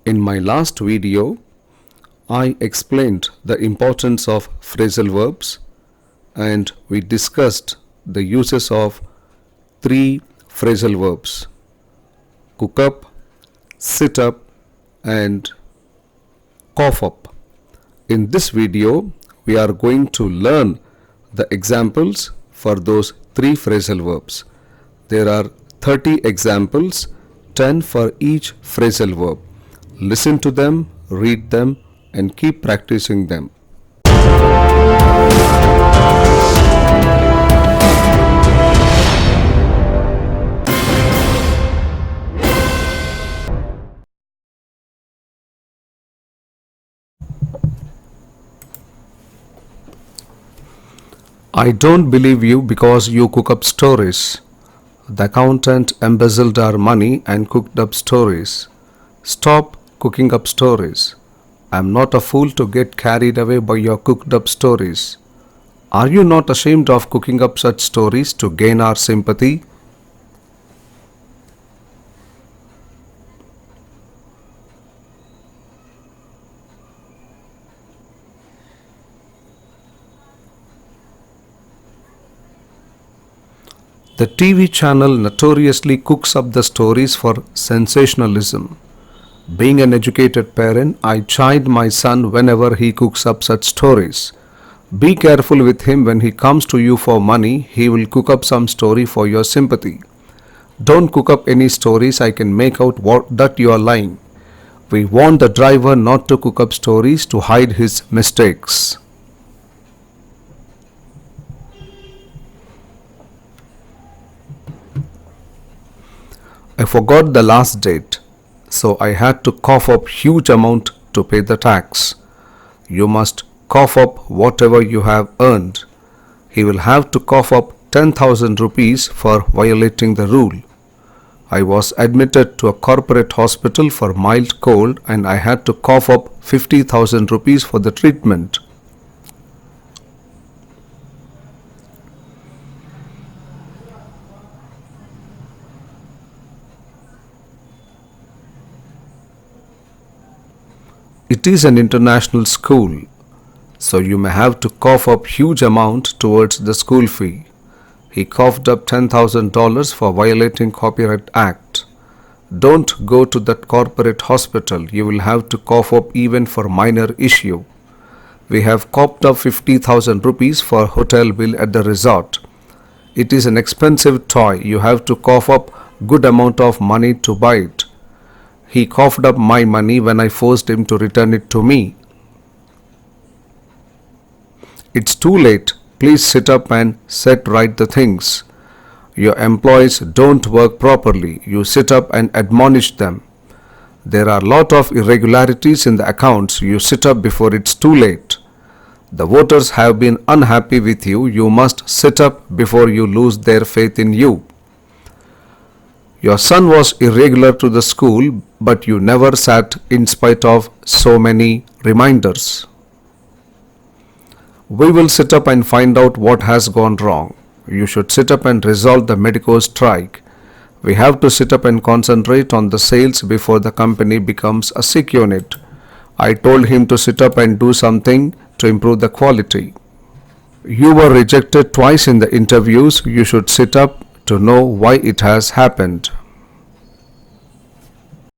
In my last video, I explained the importance of phrasal verbs and we discussed the uses of three phrasal verbs: cook up, sit up, and cough up. In this video, we are going to learn the examples for those three phrasal verbs. There are 30 examples, 10 for each phrasal verb. Listen to them, read them, and keep practicing them. I don't believe you because you cook up stories. The accountant embezzled our money and cooked up stories. Stop cooking up stories. I'm not a fool to get carried away by your cooked up stories. Are you not ashamed of cooking up such stories to gain our sympathy? The TV channel notoriously cooks up the stories for sensationalism. Being an educated parent, I chide my son whenever he cooks up such stories. Be careful with him. When he comes to you for money, he will cook up some story for your sympathy. Don't cook up any stories. I can make out that you are lying. We want the driver not to cook up stories to hide his mistakes. I forgot the last date, so I had to cough up huge amount to pay the tax. You must cough up whatever you have earned. He will have to cough up 10,000 rupees for violating the rule. I was admitted to a corporate hospital for mild cold and I had to cough up 50,000 rupees for the treatment. It is an international school, so you may have to cough up huge amount towards the school fee. He coughed up $10,000 for violating Copyright Act. Don't go to that corporate hospital. You will have to cough up even for minor issue. We have coughed up 50,000 rupees for hotel bill at the resort. It is an expensive toy. You have to cough up good amount of money to buy it. He coughed up my money when I forced him to return it to me. It's too late. Please sit up and set right the things. Your employees don't work properly. You sit up and admonish them. There are a lot of irregularities in the accounts. You sit up before it's too late. The voters have been unhappy with you. You must sit up before you lose their faith in you. Your son was irregular to the school, but you never sat in spite of so many reminders. We will sit up and find out what has gone wrong. You should sit up and resolve the medico strike. We have to sit up and concentrate on the sales before the company becomes a sick unit. I told him to sit up and do something to improve the quality. You were rejected twice in the interviews. You should sit up to know why it has happened.